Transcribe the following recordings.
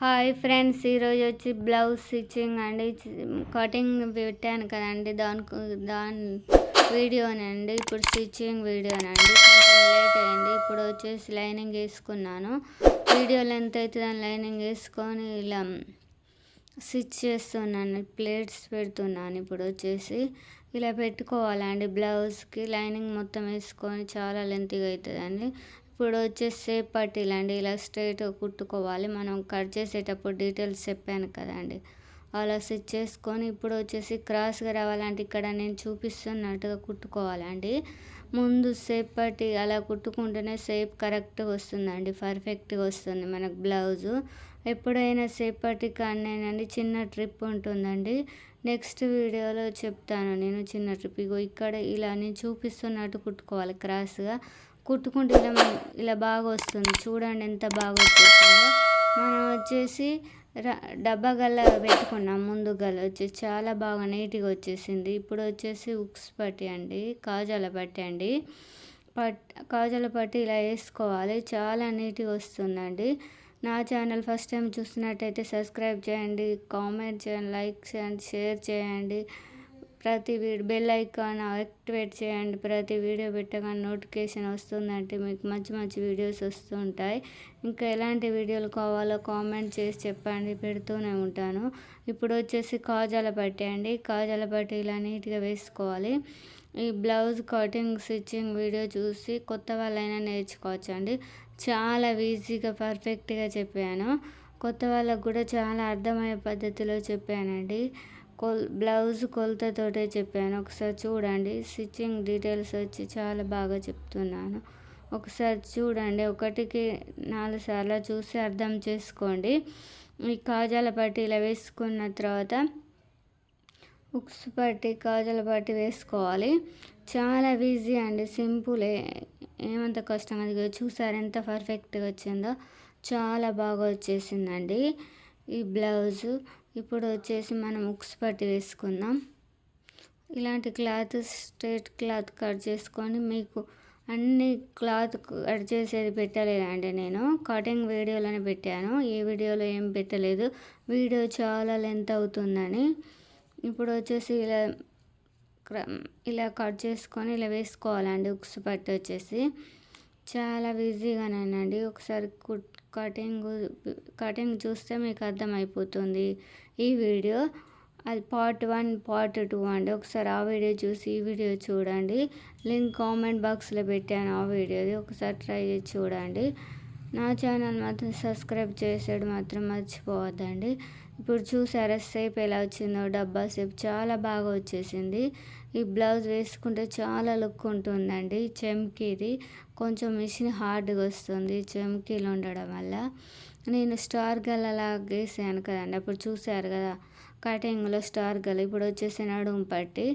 Hi friends, ఈరోజు వచ్చి blouse stitching అండి. కటింగ్ పెట్టాను కదండి, దాని వీడియోనండి. ఇప్పుడు స్టిచ్చింగ్ వీడియోనండి. కొంచెం లేట్ అయింది. ఇప్పుడు వచ్చేసి లైనింగ్ వేసుకున్నాను. వీడియో లెంత్ అయితే దాని లైనింగ్ వేసుకొని ఇలా స్టిచ్ చేస్తున్నాను, ప్లేట్స్ పెడుతున్నాను. ఇప్పుడు వచ్చేసి ఇలా పెట్టుకోవాలండి. బ్లౌజ్కి లైనింగ్ మొత్తం వేసుకొని చాలా లెంత్గా అవుతుందండి. ఇప్పుడు వచ్చేసి షేప్ పట్టీలండి. ఇలా స్ట్రైట్గా కుట్టుకోవాలి. మనం కట్ చేసేటప్పుడు డీటెయిల్స్ చెప్పాను కదండి, అలా స్టిచ్ చేసుకొని ఇప్పుడు వచ్చేసి క్రాస్గా రావాలంటే ఇక్కడ నేను చూపిస్తున్నట్టుగా కుట్టుకోవాలండి. ముందు షేప్ పట్టి అలా కుట్టుకుంటేనే షేప్ కరెక్ట్గా వస్తుందండి, పర్ఫెక్ట్గా వస్తుంది మనకు బ్లౌజు. ఎప్పుడైనా షేప్ పట్టి కానేనండి చిన్న ట్రిప్ ఉంటుందండి. నెక్స్ట్ వీడియోలో చెప్తాను నేను చిన్న ట్రిప్. ఇగో ఇక్కడ ఇలా నేను చూపిస్తున్నట్టు కుట్టుకోవాలి. క్రాస్గా కుట్టుకుంటే ఇలా బాగా వస్తుంది. చూడండి ఎంత బాగా వచ్చేసిందో. మనం వచ్చేసి డబ్బా గల్ల పెట్టుకున్నాం. ముందు గల్ల వచ్చేసి చాలా బాగా నీట్గా వచ్చేసింది. ఇప్పుడు వచ్చేసి ఉక్స్ పట్టి అండి, కాజాల పట్టి అండి. కాజాల పట్టి ఇలా వేసుకోవాలి. చాలా నీట్గా వస్తుందండి. నా ఛానల్ ఫస్ట్ టైం చూస్తున్నట్టయితే సబ్స్క్రైబ్ చేయండి, కామెంట్ చేయండి, లైక్ చేయండి, షేర్ చేయండి. ప్రతి బెల్ ఐకాన్ యాక్టివేట్ చేయండి. ప్రతి వీడియో పెట్టగానే నోటిఫికేషన్ వస్తుందంటే మీకు మంచి మంచి వీడియోస్ వస్తూ ఉంటాయి. ఇంకా ఎలాంటి వీడియోలు కావాలో కామెంట్ చేసి చెప్పండి, పెడుతూనే ఉంటాను. ఇప్పుడు వచ్చేసి కాజాల పట్టి అండి. కాజాల పట్టి ఇలా నీట్గా వేసుకోవాలి. ఈ బ్లౌజ్ కటింగ్ స్టిచ్చింగ్ వీడియో చూసి కొత్త వాళ్ళైనా నేర్చుకోవచ్చు అండి. చాలా ఈజీగా పర్ఫెక్ట్గా చెప్పాను. కొత్త వాళ్ళకు కూడా చాలా అర్థమయ్యే పద్ధతిలో చెప్పానండి. బ్లౌజ్ కొలతతోటే చెప్పాను. ఒకసారి చూడండి. స్టిచ్చింగ్ డీటెయిల్స్ వచ్చి చాలా బాగా చెప్తున్నాను. ఒకసారి చూడండి. 1కి 4 సార్లు చూసి అర్థం చేసుకోండి. ఈ కాజాల పట్టి ఇలా వేసుకున్న తర్వాత ఉక్స్ పట్టి, కాజాల పట్టి వేసుకోవాలి. చాలా ఈజీ అండి, సింపులే, ఏమంత కష్టం. అది చూసారు ఎంత పర్ఫెక్ట్గా వచ్చిందో. చాలా బాగా వచ్చేసిందండి ఈ బ్లౌజు. ఇప్పుడు వచ్చేసి మనం ఉక్స్ పట్టి వేసుకుందాం. ఇలాంటి క్లాత్ స్ట్రైట్ క్లాత్ కట్ చేసుకొని, మీకు అన్ని క్లాత్ కట్ చేసేది పెట్టలేదండి, నేను కటింగ్ వీడియోలోనే పెట్టాను. ఈ వీడియోలో ఏం పెట్టలేదు, వీడియో చాలా లెంత్ అవుతుందని. ఇప్పుడు వచ్చేసి ఇలా కట్ చేసుకొని ఇలా వేసుకోవాలండి. ఉక్స్ పట్టి వచ్చేసి చాలా ఈజీగానేనండి. ఒకసారి కటింగ్ చూస్తే మీకు అర్థమైపోతుంది ఈ వీడియో. అది పార్ట్ 1 పార్ట్ 2 అండి. ఒకసారి ఆ వీడియో చూసి ఈ వీడియో చూడండి. లింక్ కామెంట్ బాక్స్లో పెట్టాను ఆ వీడియోది. ఒకసారి ట్రై చేసి చూడండి. నా ఛానల్ మాత్రం సబ్స్క్రైబ్ చేసేది మాత్రం మర్చిపోవద్దండి. ఇప్పుడు చూసారా షేప్ ఎలా వచ్చిందో, డబ్బా షేప్ చాలా బాగా వచ్చేసింది. ఈ బ్లౌజ్ వేసుకుంటే చాలా లుక్ ఉంటుందండి. చెమ్కీది కొంచెం మిషన్ హార్డ్గా వస్తుంది చెమ్కీలు ఉండడం వల్ల. నేను స్టార్ గల్లలా వేసాను కదండి, అప్పుడు చూసారు కదా కటింగ్లో స్టార్ గల్ల. ఇప్పుడు వచ్చేసి నడుము పట్టి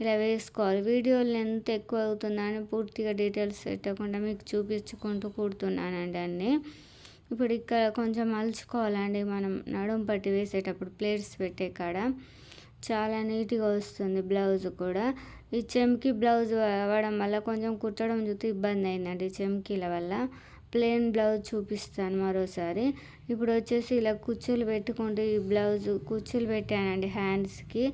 ఇలా వేసుకోవాలి. వీడియోలు ఎంత ఎక్కువ అవుతుందని పూర్తిగా డీటెయిల్స్ పెట్టకుండా మీకు చూపించుకుంటూ కుడుతున్నానండి అన్నీ. ఇప్పుడు ఇక్కడ కొంచెం మలుచుకోవాలండి మనం నడుము పట్టి వేసేటప్పుడు ప్లేట్స్ పెట్టే కాడ. చాలా నీట్గా వస్తుంది బ్లౌజ్ కూడా. ఈ చెమ్కీ బ్లౌజ్ అవ్వడం వల్ల కొంచెం కుట్టడం చూస్తే ఇబ్బంది అయిందండి చెమ్కీల వల్ల. ప్లెయిన్ బ్లౌజ్ చూపిస్తాను మరోసారి. ఇప్పుడు వచ్చేసి ఇలా కుచ్చులు పెట్టుకుంటూ ఈ బ్లౌజ్ కుచ్చులు పెట్టానండి హ్యాండ్స్కి.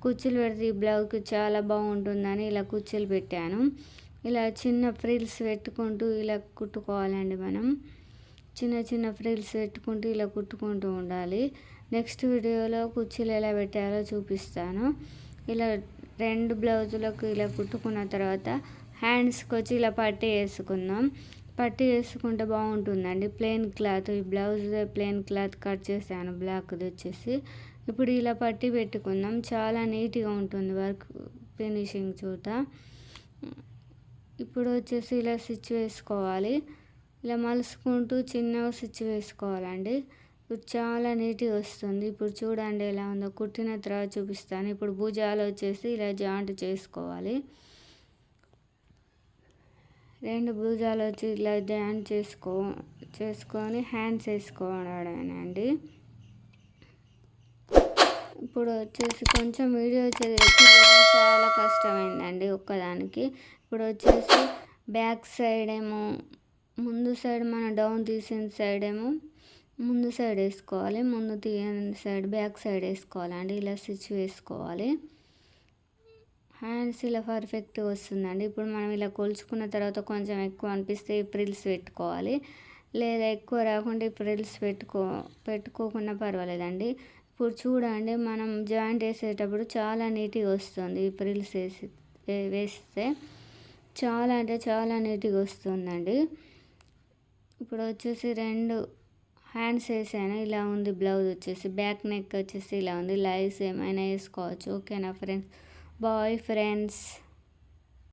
కుచ్చులు పెడితే ఈ బ్లౌజ్కి చాలా బాగుంటుందని ఇలా కుచ్చులు పెట్టాను. ఇలా చిన్న ఫ్రిల్స్ పెట్టుకుంటూ ఇలా కుట్టుకోవాలండి మనం. చిన్న చిన్న ఫ్రిల్స్ పెట్టుకుంటూ ఇలా కుట్టుకుంటూ ఉండాలి. నెక్స్ట్ వీడియోలో కుర్చీలు ఎలా పెట్టాలో చూపిస్తాను. ఇలా 2 బ్లౌజులకు ఇలా కుట్టుకున్న తర్వాత హ్యాండ్స్కి వచ్చి ఇలా పట్టి వేసుకుందాం. పట్టి వేసుకుంటే బాగుంటుందండి. ప్లెయిన్ క్లాత్, ఈ బ్లౌజ్ ప్లెయిన్ క్లాత్ కట్ చేశాను బ్లాక్ది వచ్చేసి. ఇప్పుడు ఇలా పట్టి పెట్టుకుందాం. చాలా నీట్గా ఉంటుంది వర్క్ ఫినిషింగ్ చూత. ఇప్పుడు వచ్చేసి ఇలా స్టిచ్ వేసుకోవాలి. ఇలా మలుసుకుంటూ చిన్నగా స్టిచ్ వేసుకోవాలండి. ఇప్పుడు చాలా నీట్గా వస్తుంది. ఇప్పుడు చూడండి ఎలా ఉందో. కుట్టిన తర్వాత చూపిస్తాను. ఇప్పుడు భుజాలు వచ్చేసి ఇలా జాయింట్ చేసుకోవాలి. 2 భుజాలు వచ్చి ఇలా జాయింట్ చేసుకొని హ్యాండ్స్ వేసుకోవడమేనండి. ఇప్పుడు వచ్చేసి కొంచెం వీడియో చాలా కష్టమైందండి ఒక్కదానికి. ఇప్పుడు వచ్చేసి బ్యాక్ సైడ్ ఏమో, ముందు సైడ్ మన డౌన్ తీసిన సైడ్ ఏమో ముందు సైడ్ వేసుకోవాలి, ముందు తీయని సైడ్ బ్యాక్ సైడ్ వేసుకోవాలండి. ఇలా స్టిచ్ వేసుకోవాలి. హ్యాండ్స్ ఇలా పర్ఫెక్ట్గా వస్తుందండి. ఇప్పుడు మనం ఇలా కొలుచుకున్న తర్వాత కొంచెం ఎక్కువ అనిపిస్తే ఈ ఫ్రిల్స్ పెట్టుకోవాలి, లేదా ఎక్కువ రాకుండా ఈ ఫ్రిల్స్ పెట్టుకోకుండా పర్వాలేదండి. ఇప్పుడు చూడండి, మనం జాయింట్ వేసేటప్పుడు చాలా నీట్గా వస్తుంది. ఈ ఫ్రిల్స్ వేస్తే చాలా అంటే చాలా నీట్గా వస్తుందండి. ఇప్పుడు వచ్చేసి 2 హ్యాండ్స్ వేసాను. ఇలా ఉంది బ్లౌజ్ వచ్చేసి. బ్యాక్ నెక్ వచ్చేసి ఇలా ఉంది. లైస్ ఏమైనా వేసుకోవచ్చు. ఓకేనా ఫ్రెండ్స్? Bye friends.